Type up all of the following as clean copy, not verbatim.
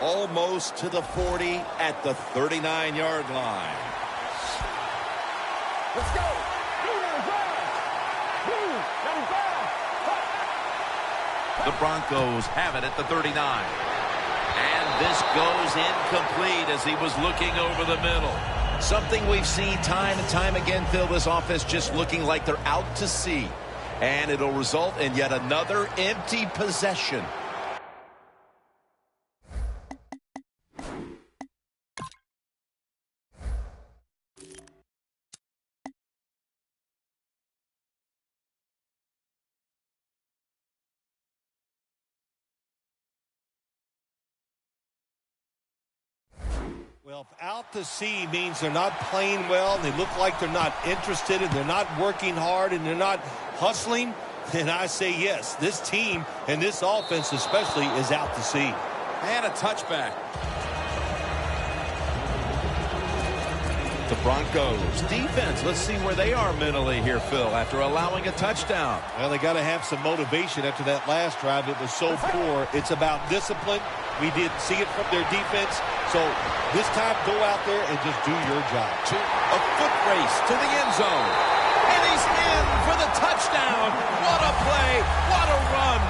Almost to the 40 at the 39-yard line. Let's go. The Broncos have it at the 39. And this goes incomplete as he was looking over the middle. Something we've seen time and time again, Phil, this offense just looking like they're out to sea. And it'll result in yet another empty possession. Well, out to sea means they're not playing well, and they look like they're not interested, and they're not working hard, and they're not hustling, then I say yes. This team and this offense especially is out to sea. And a touchback. The Broncos defense, let's see where they are mentally here, Phil, after allowing a touchdown. Well, they got to have some motivation after that last drive. It was so poor. It's about discipline. We did see it from their defense. So this time, go out there and just do your job. A foot race to the end zone. And he's in for the touchdown. What a play. What a run.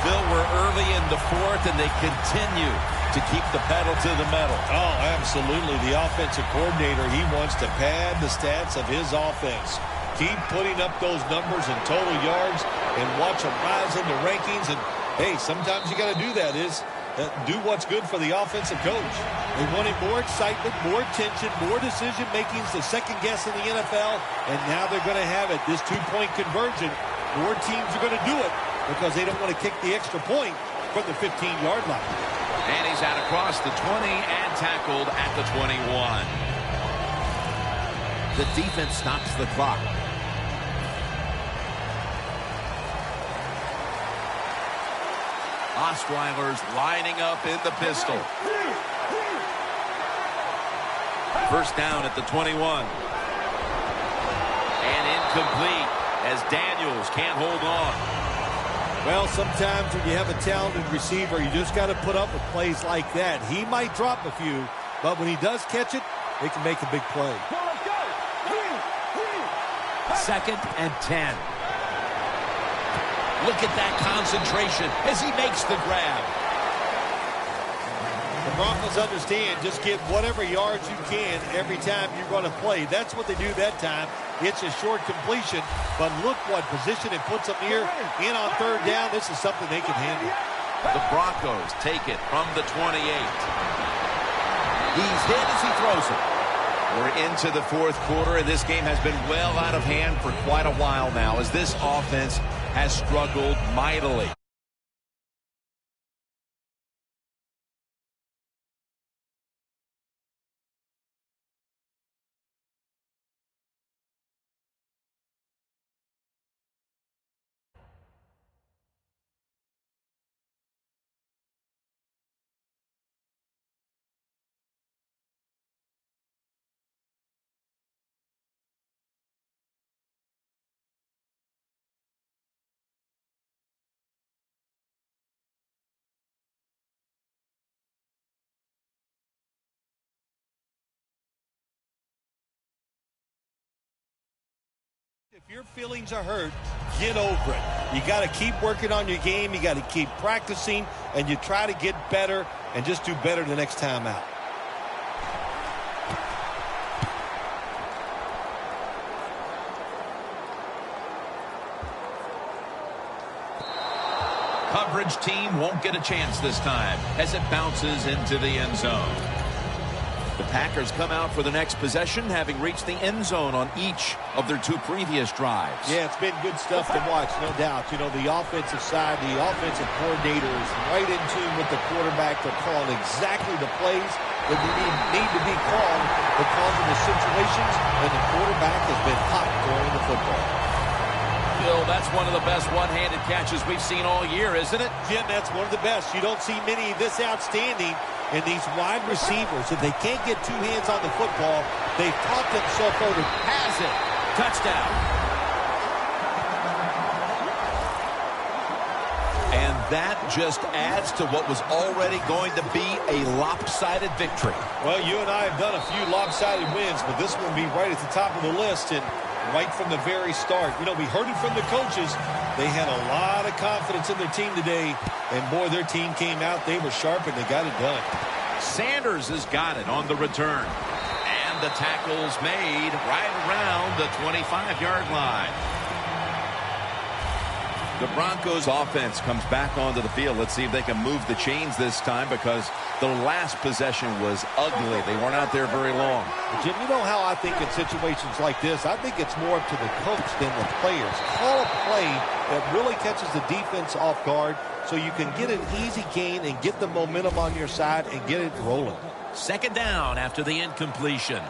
Phil, we're early in the fourth, and they continue to keep the pedal to the metal. Oh, absolutely. The offensive coordinator, he wants to pad the stats of his offense. Keep putting up those numbers in total yards and watch them rise in the rankings. And, hey, sometimes you got to do that do what's good for the offensive coach. They wanted more excitement, more attention, more decision-making, the second guess in the NFL, and now they're going to have it. This two-point conversion, more teams are going to do it because they don't want to kick the extra point from the 15-yard line. And he's out across the 20 and tackled at the 21. The defense stops the clock. Osweiler's lining up in the pistol. First down at the 21. And incomplete as Daniels can't hold on. Well, sometimes when you have a talented receiver, you just got to put up with plays like that. He might drop a few, but when he does catch it, they can make a big play. Second and 10. Look at that concentration as he makes the grab. The Broncos understand just get whatever yards you can every time you're going to play. That's what they do that time. It's a short completion, but look what position it puts them here in on third down. This is something they can handle. The Broncos take it from the 28. He's hit as he throws it. We're into the fourth quarter, and this game has been well out of hand for quite a while now as this offense has struggled mightily. If your feelings are hurt, get over it. You got to keep working on your game. You got to keep practicing, and you try to get better and just do better the next time out. Coverage team won't get a chance this time as it bounces into the end zone. The Packers come out for the next possession, having reached the end zone on each of their two previous drives. Yeah, it's been good stuff to watch, no doubt. You know, the offensive side, the offensive coordinator is right in tune with the quarterback. They're calling exactly the plays that need to be called because of the situations, and the quarterback has been hot throwing the football. Bill, that's one of the best one-handed catches we've seen all year, isn't it? Jim, that's one of the best. You don't see many this outstanding. And these wide receivers, if they can't get two hands on the football, they've taught themselves over. Has it. Touchdown. And that just adds to what was already going to be a lopsided victory. Well, you and I have done a few lopsided wins, but this one will be right at the top of the list, and right from the very start. You know, we heard it from the coaches. They had a lot of confidence in their team today, and boy, their team came out. They were sharp, and they got it done. Sanders has got it on the return. And the tackle's made right around the 25-yard line. The Broncos offense comes back onto the field. Let's see if they can move the chains this time, because the last possession was ugly. They weren't out there very long. Jim, you know how I think in situations like this, I think it's more up to the coach than the players. Call a play that really catches the defense off guard so you can get an easy gain and get the momentum on your side and get it rolling. Second down after the incompletion.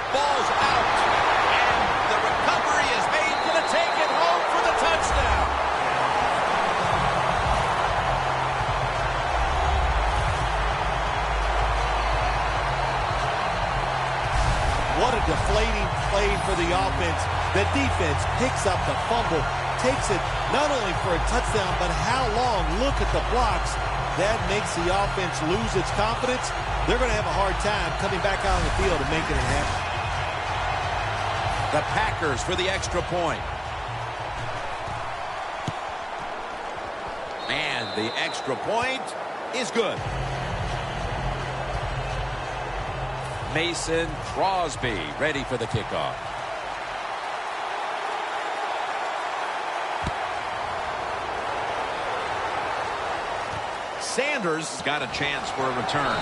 Ball's out, and the recovery is made for the take it home for the touchdown. What a deflating play for the offense. The defense picks up the fumble, takes it not only for a touchdown, but how long? Look at the blocks. That makes the offense lose its confidence. They're going to have a hard time coming back out on the field and making it happen. The Packers for the extra point. And the extra point is good. Mason Crosby ready for the kickoff. Sanders has got a chance for a return.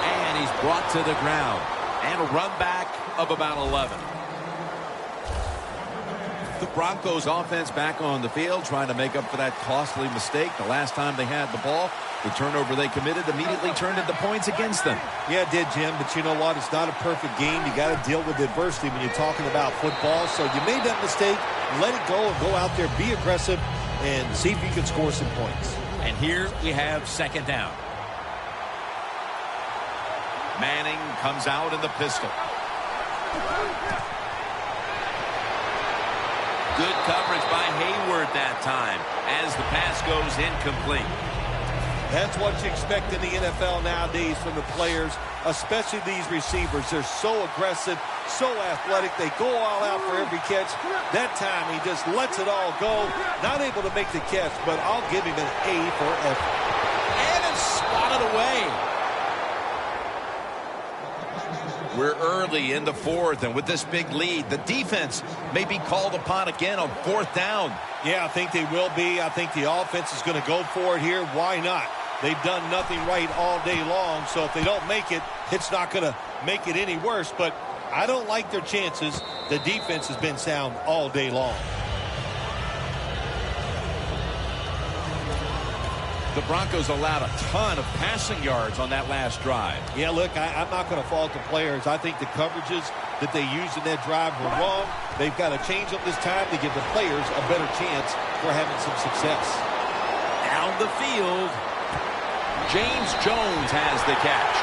And he's brought to the ground. And a run back of about 11. The Broncos offense back on the field, trying to make up for that costly mistake. The last time they had the ball, the turnover they committed immediately turned into points against them. Yeah, it did, Jim, but you know what? It's not a perfect game. You got to deal with adversity when you're talking about football. So you made that mistake, let it go, and go out there, be aggressive, and see if you can score some points. And here we have second down. Manning comes out in the pistol. Good coverage by Hayward that time as the pass goes incomplete. That's what you expect in the NFL nowadays from the players, especially these receivers. They're so aggressive, so athletic. They go all out for every catch. That time he just lets it all go. Not able to make the catch, but I'll give him an A for effort. And it's swatted away. We're early in the fourth, and with this big lead, the defense may be called upon again on fourth down. Yeah, I think they will be. I think the offense is going to go for it here. Why not? They've done nothing right all day long, so if they don't make it, it's not going to make it any worse. But I don't like their chances. The defense has been sound all day long. The Broncos allowed a ton of passing yards on that last drive. Yeah, look, I'm not going to fault the players. I think the coverages that they used in that drive were wrong. They've got to change them this time to give the players a better chance for having some success. Down the field, James Jones has the catch.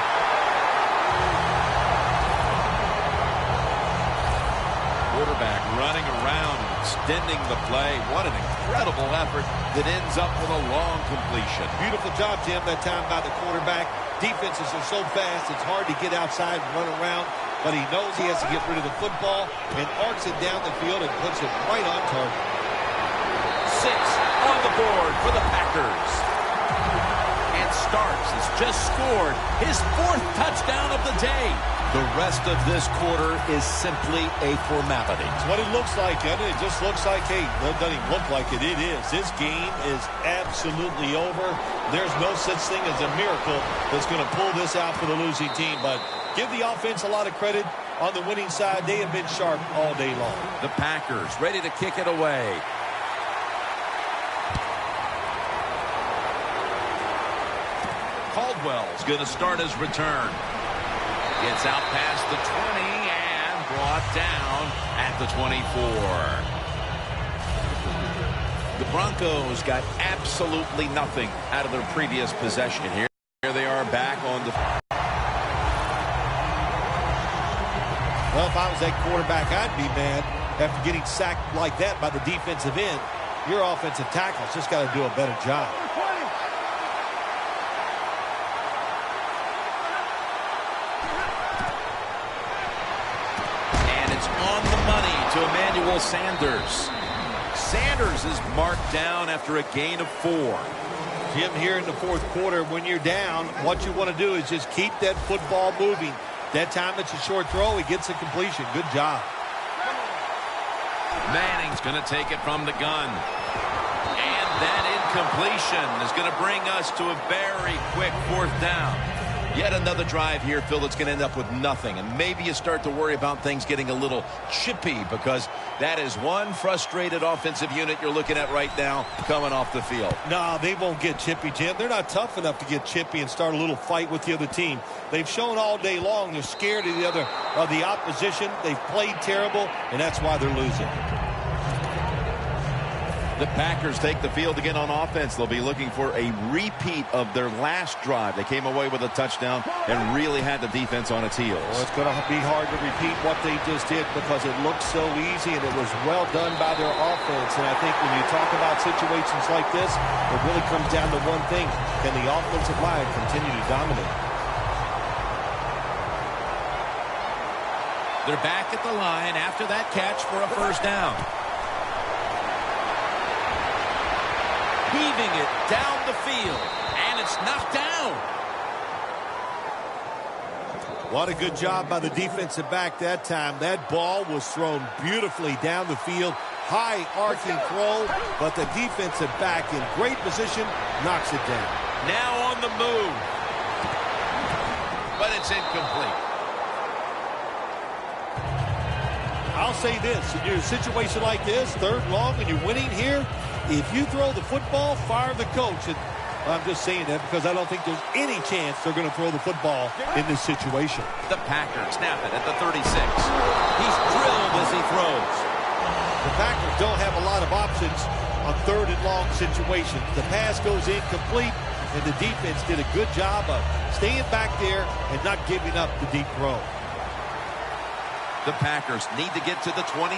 Quarterback running around and extending the play. What an incredible effort that ends up with a long completion. Beautiful job, Jim, that time by the quarterback. Defenses are so fast, it's hard to get outside and run around, but he knows he has to get rid of the football and arcs it down the field and puts it right on target. 6 on the board for the Packers. And Starks has just scored his 4th touchdown of the day. The rest of this quarter is simply a formality. It's what it looks like, doesn't it? It just looks like, hey, it doesn't even look like it. It is. This game is absolutely over. There's no such thing as a miracle that's going to pull this out for the losing team. But give the offense a lot of credit. On the winning side, they have been sharp all day long. The Packers ready to kick it away. Caldwell's going to start his return. Gets out past the 20 and brought down at the 24. The Broncos got absolutely nothing out of their previous possession. Here they are back on the... Well, if I was that quarterback, I'd be mad after getting sacked like that by the defensive end. Your offensive tackle's just got to do a better job. And it's on the money to Emmanuel Sanders. Sanders is marked down after a gain of 4. Jim, here in the fourth quarter, when you're down, what you want to do is just keep that football moving. That time it's a short throw. He gets a completion. Good job. Manning's going to take it from the gun. And that incompletion is going to bring us to a very quick fourth down. Yet another drive here, Phil, that's going to end up with nothing. And maybe you start to worry about things getting a little chippy, because that is one frustrated offensive unit you're looking at right now coming off the field. No, they won't get chippy, Jim. They're not tough enough to get chippy and start a little fight with the other team. They've shown all day long they're scared of the opposition. They've played terrible, and that's why they're losing. The Packers take the field again on offense. They'll be looking for a repeat of their last drive. They came away with a touchdown and really had the defense on its heels. Well, it's going to be hard to repeat what they just did because it looked so easy and it was well done by their offense. And I think when you talk about situations like this, it really comes down to one thing. Can the offensive line continue to dominate? They're back at the line after that catch for a first down. Heaving it down the field, and it's knocked down. What a good job by the defensive back that time. That ball was thrown beautifully down the field. High arcing throw, but the defensive back in great position knocks it down. Now on the move. But it's incomplete. I'll say this, in a situation like this, 3rd and long, and you're winning here, if you throw the football, fire the coach. And I'm just saying that because I don't think there's any chance they're going to throw the football in this situation. The Packers snap it at the 36. He's drilled as he throws. The Packers don't have a lot of options on 3rd and long situations. The pass goes incomplete, and the defense did a good job of staying back there and not giving up the deep throw. The Packers need to get to the 26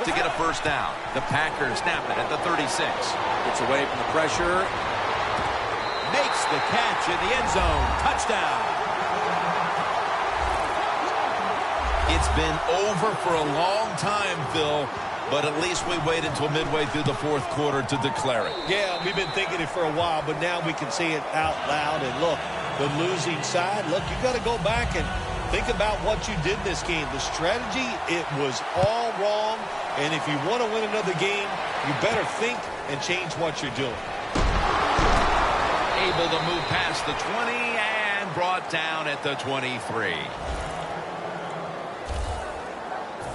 to get a first down. The Packers snap it at the 36. Gets away from the pressure. Makes the catch in the end zone. Touchdown. It's been over for a long time, Phil, but at least we waited until midway through the fourth quarter to declare it. Yeah, we've been thinking it for a while, but now we can say it out loud. And look, the losing side, look, you got to go back and think about what you did in this game. The strategy, it was all wrong. And if you want to win another game, you better think and change what you're doing. Able to move past the 20 and brought down at the 23.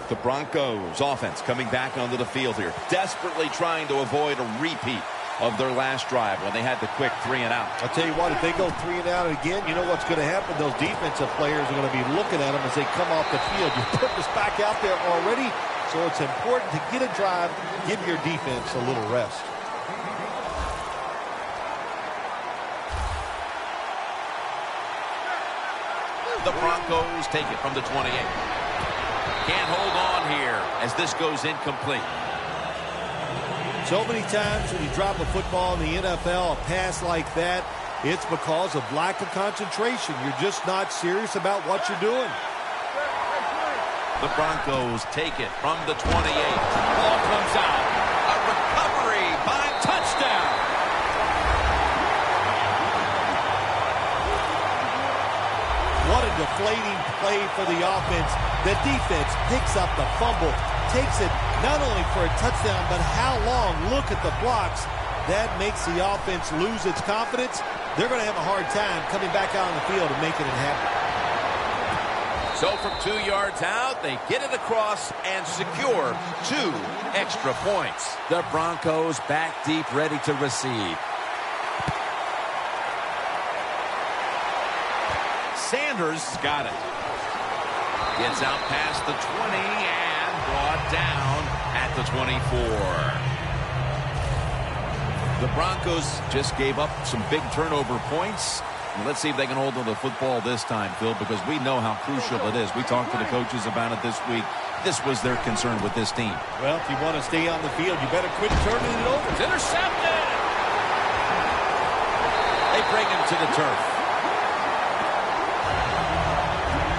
The Broncos offense coming back onto the field here, desperately trying to avoid a repeat of their last drive when they had the quick 3 and out. I'll tell you what, if they go 3 and out again, you know what's going to happen? Those defensive players are going to be looking at them as they come off the field. You put this back out there already, so it's important to get a drive, give your defense a little rest. The Broncos take it from the 28. Can't hold on here as this goes incomplete. So many times when you drop a football in the NFL, a pass like that, it's because of lack of concentration. You're just not serious about what you're doing. The Broncos take it from the 28. Ball comes out. A recovery by touchdown. What a deflating play for the offense. The defense picks up the fumble, takes it not only for a touchdown, but how long? Look at the blocks. That makes the offense lose its confidence. They're going to have a hard time coming back out on the field and making it happen. So from 2 yards out, they get it across and secure 2 extra points. The Broncos back deep, ready to receive. Sanders got it. Gets out past the 20 and brought down at the 24. The Broncos just gave up some big turnover points, Let's see if they can hold on to the football this time, Phil, because we know how crucial it is. We talked to the coaches about it this week. This was their concern with this team. Well, if you want to stay on the field, you better quit turning it over. It's intercepted. They bring him to the turf.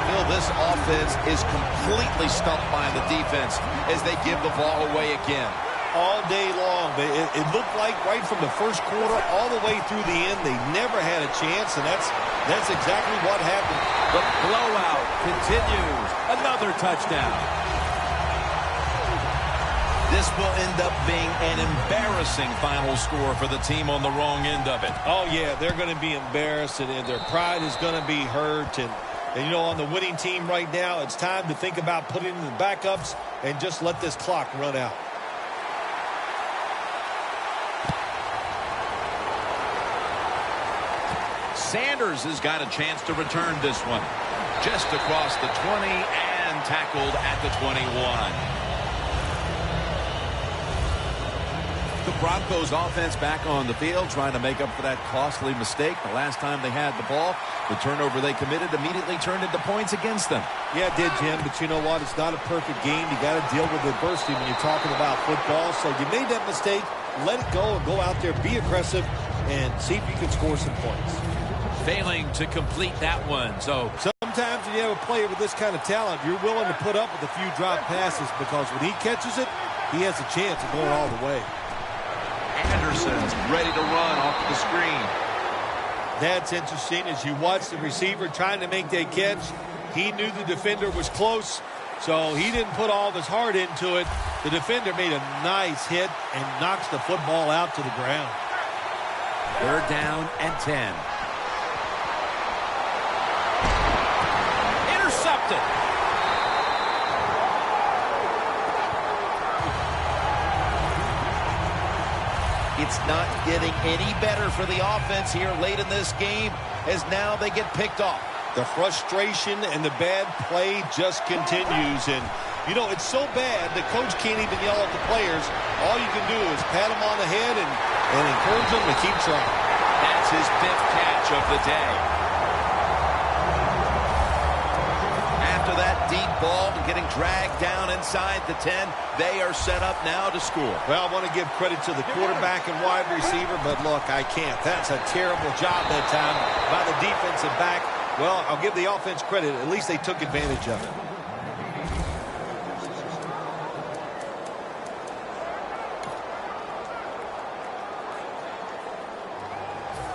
Phil, this offense is completely stumped by the defense as they give the ball away again. All day long. It looked like right from the first quarter all the way through the end, they never had a chance, and that's exactly what happened. The blowout continues. Another touchdown. This will end up being an embarrassing final score for the team on the wrong end of it. Oh, yeah, they're going to be embarrassed, and their pride is going to be hurt. And, you know, on the winning team right now, it's time to think about putting in the backups and just let this clock run out. Sanders has got a chance to return this one. Just across the 20 and tackled at the 21. The Broncos offense back on the field trying to make up for that costly mistake. The last time they had the ball, the turnover they committed immediately turned into points against them. Yeah, it did, Jim, but you know what? It's not a perfect game. You got to deal with adversity when you're talking about football. So you made that mistake, let it go and go out there, be aggressive, and see if you can score some points. Failing to complete that one. So sometimes when you have a player with this kind of talent, you're willing to put up with a few drop passes because when he catches it, he has a chance of going all the way. Anderson's ready to run off the screen. That's interesting. As you watch the receiver trying to make that catch, he knew the defender was close, so he didn't put all of his heart into it. The defender made a nice hit and knocks the football out to the ground. Third down and 10. Intercepted. It's not getting any better for the offense here late in this game as now they get picked off. The frustration and the bad play just continues. And, you know, it's so bad the coach can't even yell at the players. All you can do is pat them on the head and encourage them to keep trying. That's his 5th catch of the day. After that deep ball getting dragged down inside the 10, they are set up now to score. Well, I want to give credit to the quarterback and wide receiver, but look, I can't. That's a terrible job that time by the defensive back. Well, I'll give the offense credit. At least they took advantage of it.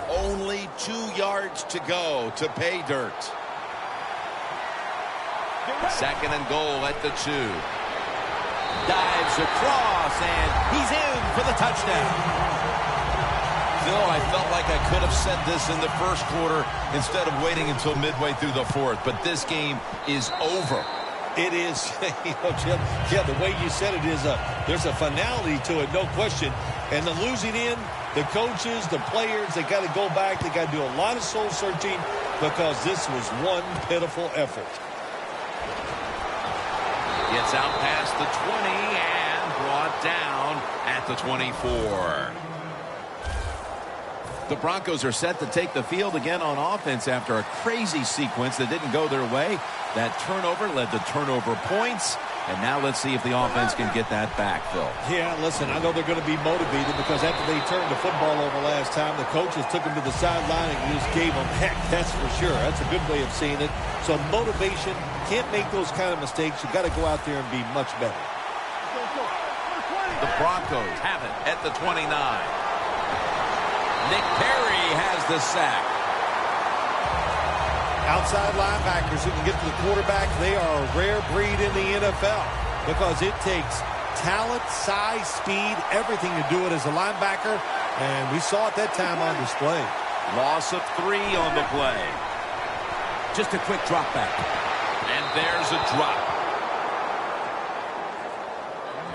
Only 2 yards to go to pay dirt. 2nd and goal at the 2. Dives across, and he's in for the touchdown. Phil, I felt like I could have said this in the first quarter instead of waiting until midway through the 4th, but this game is over. It is, you know, Jim, yeah, the way you said it is there's a finality to it, no question. And the losing in, the coaches, the players, they got to go back. They got to do a lot of soul searching because this was one pitiful effort. Gets out past the 20 and brought down at the 24. The Broncos are set to take the field again on offense after a crazy sequence that didn't go their way. That turnover led to turnover points. And now let's see if the offense can get that back, Phil. Yeah, listen, I know they're going to be motivated because after they turned the football over last time, the coaches took them to the sideline and just gave them heck, that's for sure. That's a good way of seeing it. So motivation, can't make those kind of mistakes. You've got to go out there and be much better. The Broncos have it at the 29. Nick Perry has the sack. Outside linebackers who can get to the quarterback, they are a rare breed in the NFL because it takes talent, size, speed, everything to do it as a linebacker, and we saw it that time on display. Loss of 3 on the play. Just a quick drop back. And there's a drop.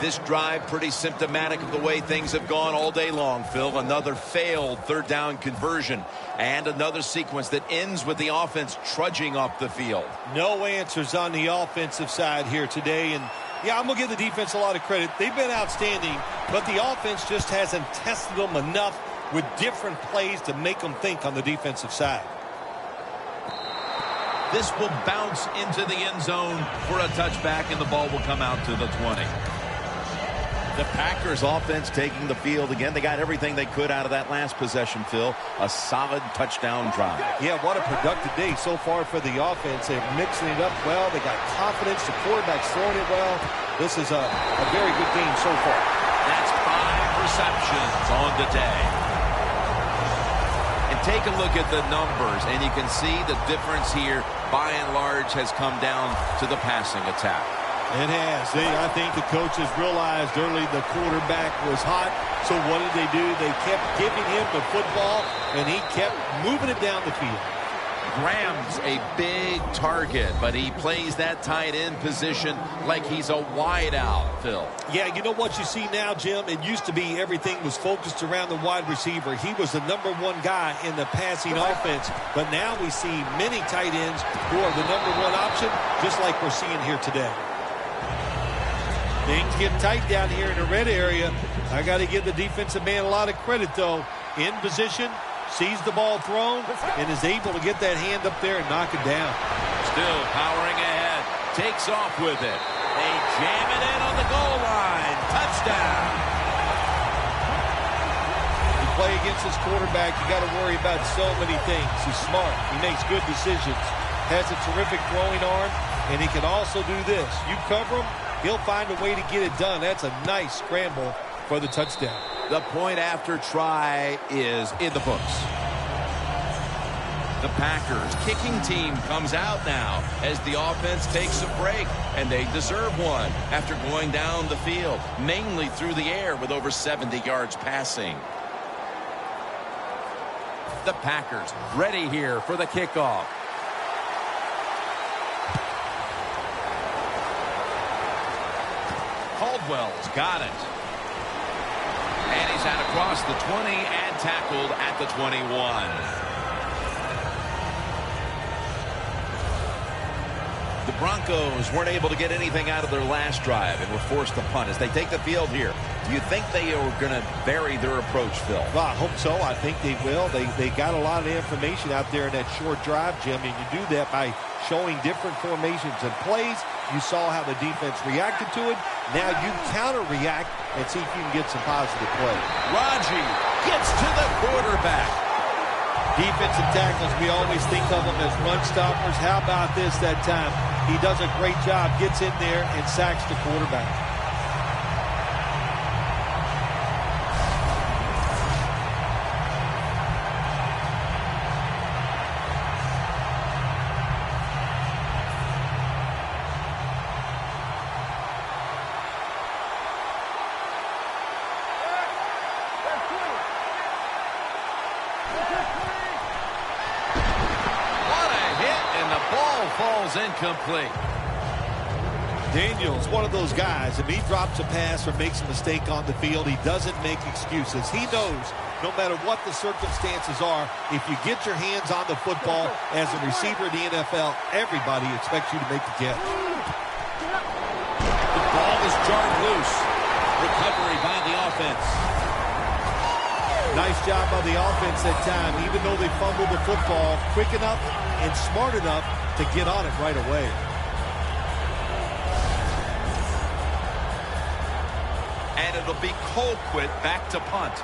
This drive pretty symptomatic of the way things have gone all day long, Phil. Another failed 3rd down conversion and another sequence that ends with the offense trudging up the field. No answers on the offensive side here today. And, yeah, I'm going to give the defense a lot of credit. They've been outstanding, but the offense just hasn't tested them enough with different plays to make them think on the defensive side. This will bounce into the end zone for a touchback, and the ball will come out to the 20. The Packers offense taking the field again. They got everything they could out of that last possession, Phil. A solid touchdown drive. Yeah, what a productive day so far for the offense. They're mixing it up well. They got confidence. The quarterback's throwing it well. This is a very good game so far. That's 5 receptions on the day. And take a look at the numbers, and you can see the difference here, by and large, has come down to the passing attack. It has. I think the coaches realized early the quarterback was hot. So what did they do? They kept giving him the football, and he kept moving it down the field. Graham's a big target, but he plays that tight end position like he's a wide out, Phil. Yeah, you know what you see now, Jim? It used to be everything was focused around the wide receiver. He was the #1 guy in the passing offense. But now we see many tight ends who are the #1 option, just like we're seeing here today. Things get tight down here in the red area. I got to give the defensive man a lot of credit, though. In position, sees the ball thrown, and is able to get that hand up there and knock it down. Still powering ahead. Takes off with it. They jam it in on the goal line. Touchdown. You play against this quarterback, you got to worry about so many things. He's smart. He makes good decisions. Has a terrific throwing arm, and he can also do this. You cover him, he'll find a way to get it done. That's a nice scramble for the touchdown. The point after try is in the books. The Packers kicking team comes out now as the offense takes a break, and they deserve one after going down the field, mainly through the air with over 70 yards passing. The Packers ready here for the kickoff. Caldwell's got it. And he's out across the 20 and tackled at the 21. The Broncos weren't able to get anything out of their last drive and were forced to punt as they take the field here. Do you think they are going to vary their approach, Phil? Well, I hope so. I think they will. They got a lot of information out there in that short drive, Jim, and you do that by showing different formations and plays. You saw how the defense reacted to it. Now you counter-react and see if you can get some positive play. Raji gets to the quarterback. Defensive tackles, we always think of them as run stoppers. How about this that time? He does a great job, gets in there and sacks the quarterback. Falls incomplete. Daniel's one of those guys. If he drops a pass or makes a mistake on the field, he doesn't make excuses. He knows no matter what the circumstances are, if you get your hands on the football as a receiver in the NFL, everybody expects you to make the catch. The ball is jarred loose. Recovery by the offense. Nice job by the offense that time. Even though they fumbled the football, quick enough and smart enough to get on it right away. And it'll be Colquitt back to punt.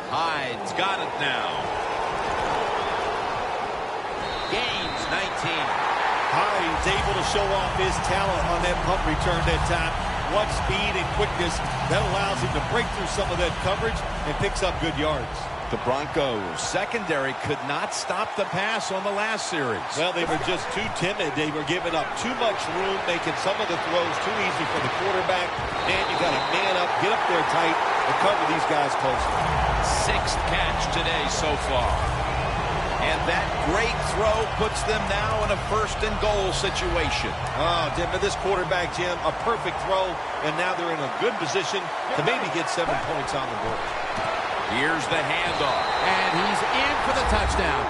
Hyde's got it now. Gains 19. Hyde's able to show off his talent on that punt return that time. What speed and quickness that allows him to break through some of that coverage and picks up good yards. The Broncos secondary could not stop the pass on the last series. Well, they were just too timid. They were giving up too much room, making some of the throws too easy for the quarterback. And you got to man up, get up there tight, and cover these guys closely. 6th catch today so far. And that great throw puts them now in a 1st and goal situation. Oh, Jim, this quarterback, Jim, a perfect throw, and now they're in a good position to maybe get 7 points on the board. Here's the handoff. And he's in for the touchdown.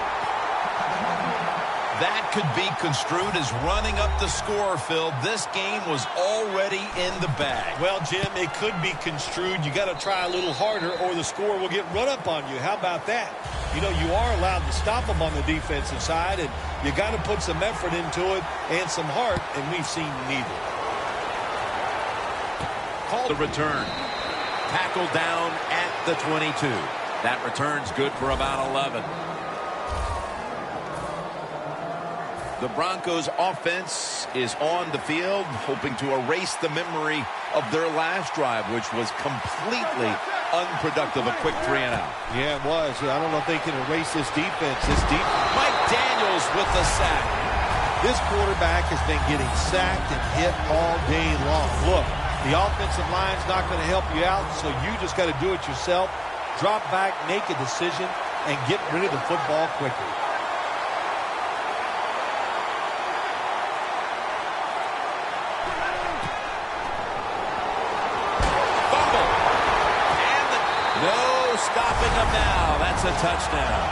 That could be construed as running up the score, Phil. This game was already in the bag. Well, Jim, it could be construed. You got to try a little harder or the score will get run up on you. How about that? You know, you are allowed to stop them on the defensive side, and you got to put some effort into it and some heart, and we've seen neither. Call the return. Tackled down at the 22. That return's good for about 11. The Broncos offense is on the field, hoping to erase the memory of their last drive, which was completely unproductive. A quick 3-and-out. Yeah, it was. I don't know if they can erase this defense. Mike Daniels with the sack. This quarterback has been getting sacked and hit all day long. Look, the offensive line's not going to help you out, so you just got to do it yourself. Drop back, make a decision, and get rid of the football quickly. Stopping them now. That's a touchdown.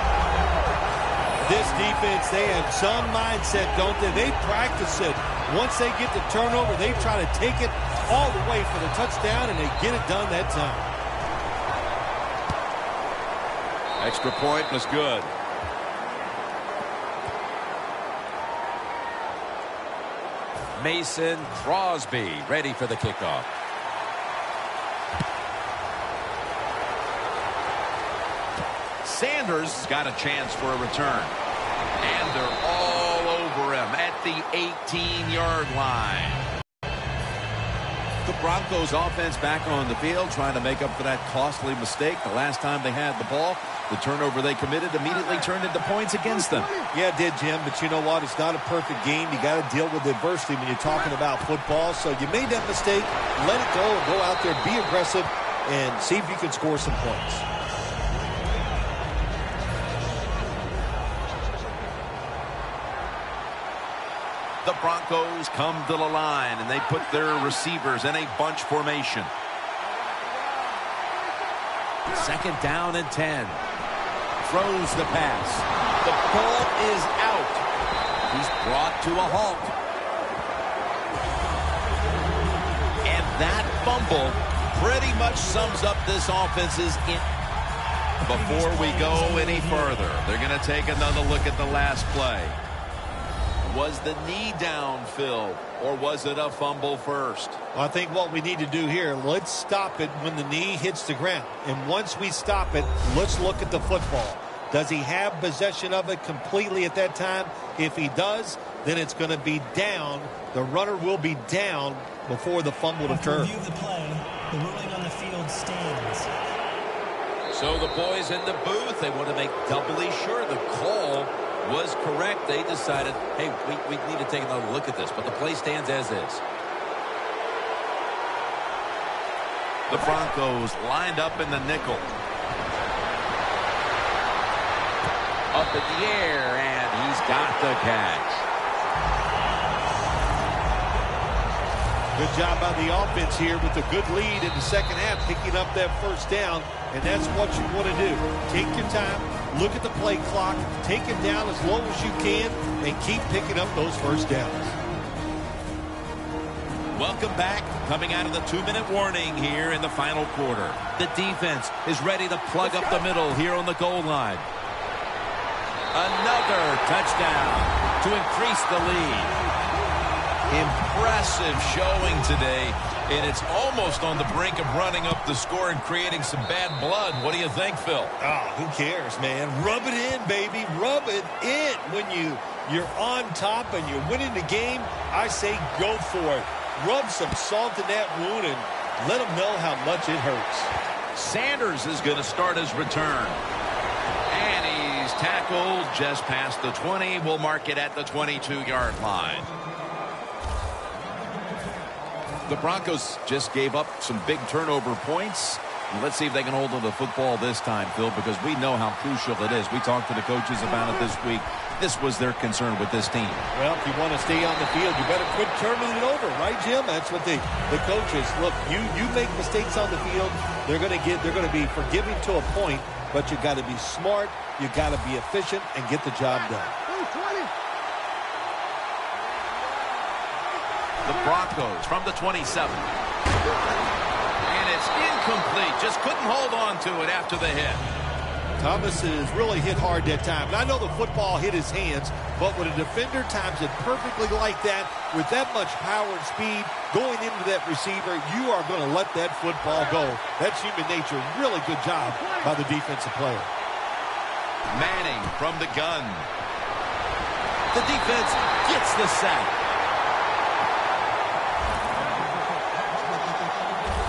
This defense, they have some mindset, don't they? They practice it. Once they get the turnover, they try to take it all the way for the touchdown, and they get it done that time. Extra point was good. Mason Crosby ready for the kickoff. Sanders got a chance for a return. And they're all over him at the 18-yard line. The Broncos offense back on the field trying to make up for that costly mistake. The last time they had the ball, the turnover they committed immediately turned into points against them. Yeah, it did, Jim, but you know what? It's not a perfect game. You got to deal with adversity when you're talking about football. So you made that mistake, let it go, and go out there, be aggressive, and see if you can score some points. The Broncos come to the line, and they put their receivers in a bunch formation. 2nd down and 10. Throws the pass. The ball is out. He's brought to a halt. And that fumble pretty much sums up this offense's in. Before we go any further, they're going to take another look at the last play. Was the knee down, Phil, or was it a fumble first? Well, I think what we need to do here, let's stop it when the knee hits the ground. And once we stop it, let's look at the football. Does he have possession of it completely at that time? If he does, then it's going to be down. The runner will be down before the fumble occurs. Review of the play, the ruling on the field stands. So the boys in the booth, they want to make doubly sure the call was correct. They decided, hey, we need to take another look at this, but the play stands as is. The Broncos lined up in the nickel. Up in the air, and he's got the catch. Good job by the offense here with a good lead in the second half, picking up that first down, and that's what you want to do. Take your time, look at the play clock, take it down as low as you can, and keep picking up those first downs. Welcome back. Coming out of the 2-minute warning here in the final quarter. The defense is ready to plug up the middle here on the goal line. Another touchdown to increase the lead. Impressive showing today, and it's almost on the brink of running up the score and creating some bad blood. What do you think, Phil? Oh, who cares, man? Rub it in, baby. Rub it in. When you're on top and you're winning the game, I say go for it. Rub some salt in that wound and let them know how much it hurts. Sanders is going to start his return. And he's tackled just past the 20. We'll mark it at the 22-yard line. The Broncos just gave up some big turnover points. Let's see if they can hold on to the football this time, Phil, because we know how crucial it is. We talked to the coaches about it this week. This was their concern with this team. Well, if you want to stay on the field, you better quit turning it over, right, Jim? That's what the coaches look. You make mistakes on the field, they're going to be forgiving to a point, but you got to be smart, you got to be efficient, and get the job done. The Broncos from the 27. And it's incomplete. Just couldn't hold on to it after the hit. Thomas has really hit hard that time. And I know the football hit his hands, but when a defender times it perfectly like that, with that much power and speed going into that receiver, you are going to let that football go. That's human nature. Really good job by the defensive player. Manning from the gun. The defense gets the sack.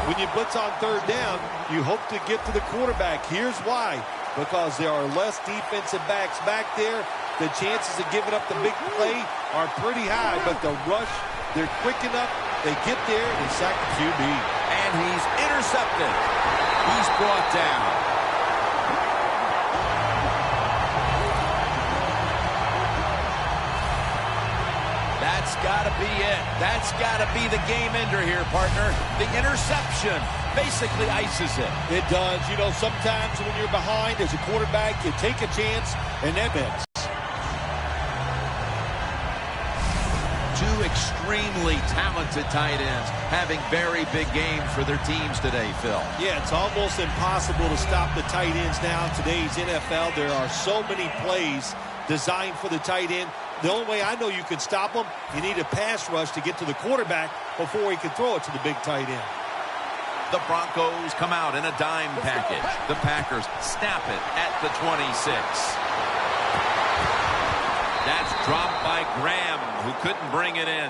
When you blitz on third down, you hope to get to the quarterback. Here's why. Because there are less defensive backs back there, the chances of giving up the big play are pretty high. But the rush, they're quick enough. They get there and they sack the QB. And he's intercepted. He's brought down. That's got to be it. That's got to be the game ender here, partner. The interception basically ices it. It does. You know, sometimes when you're behind as a quarterback, you take a chance, and that bends. Two extremely talented tight ends having very big games for their teams today, Phil. Yeah, it's almost impossible to stop the tight ends now in today's NFL. There are so many plays designed for the tight end. The only way I know you can stop them, you need a pass rush to get to the quarterback before he can throw it to the big tight end. The Broncos come out in a dime package. The Packers snap it at the 26. That's dropped by Graham, who couldn't bring it in.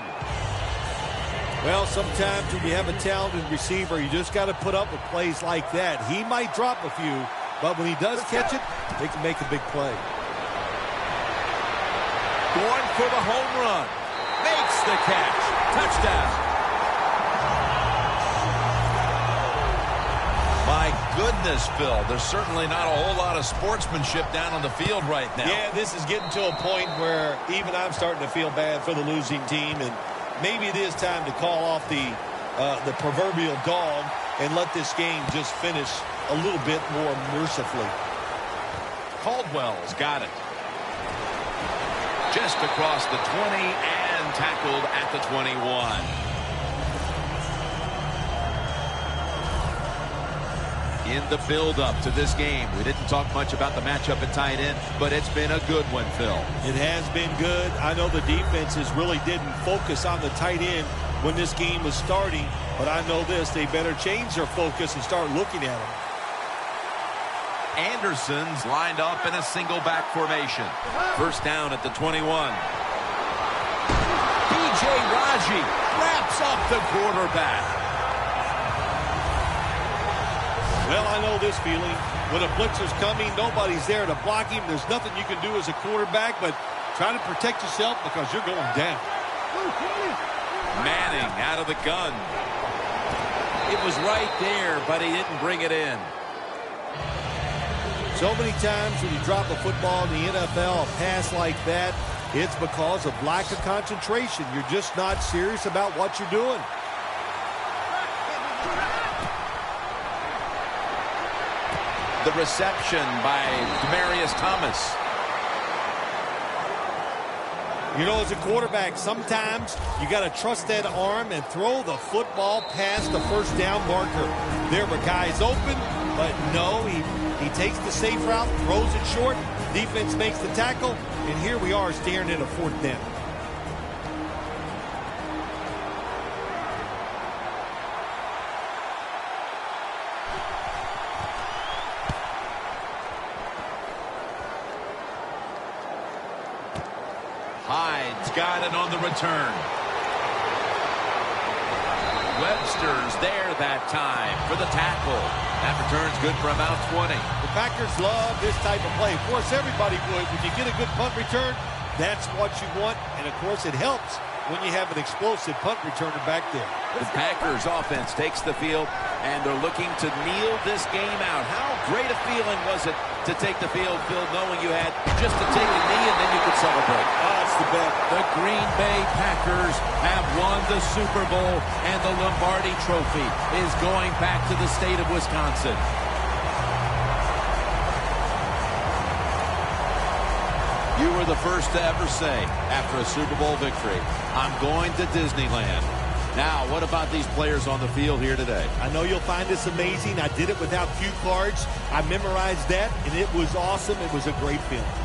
Well, sometimes when you have a talented receiver, you just got to put up with plays like that. He might drop a few, but when he does catch it, they can make a big play. Going for the home run. Makes the catch. Touchdown. My goodness, Phil, there's certainly not a whole lot of sportsmanship down on the field right now. Yeah, this is getting to a point where even I'm starting to feel bad for the losing team, and maybe it is time to call off the proverbial dog and let this game just finish a little bit more mercifully. Caldwell's got it. Just across the 20 and tackled at the 21. In the build-up to this game, we didn't talk much about the matchup at tight end, but it's been a good one, Phil. It has been good. I know the defenses really didn't focus on the tight end when this game was starting, but I know this, they better change their focus and start looking at him. Anderson's lined up in a single back formation. First down at the 21. B.J. Raji wraps up the quarterback. Well, I know this feeling. When a blitzer's coming, nobody's there to block him. There's nothing you can do as a quarterback, but try to protect yourself because you're going down. Manning out of the gun. It was right there, but he didn't bring it in. So many times when you drop a football in the NFL, a pass like that, it's because of lack of concentration. You're just not serious about what you're doing. The reception by Demaryius Thomas. You know, as a quarterback, sometimes you got to trust that arm and throw the football past the first down marker. There were guys open, but no, he takes the safe route, throws it short, defense makes the tackle, and here we are staring at a fourth down. Hyde's got it on the return. Webster's there that time for the tackle. That return's good for about 20. The Packers love this type of play. Of course, everybody would. When you get a good punt return, that's what you want. And, of course, it helps when you have an explosive punt returner back there. The Packers offense takes the field, and they're looking to kneel this game out. How great a feeling was it to take the field, Phil, knowing you had just to take a knee and then you could celebrate? Oh, it's the bet. The Green Bay Packers have won the Super Bowl, and the Lombardi Trophy is going back to the state of Wisconsin. You were the first to ever say, after a Super Bowl victory, I'm going to Disneyland. Now, what about these players on the field here today? I know you'll find this amazing. I did it without cue cards. I memorized that, and it was awesome. It was a great feeling.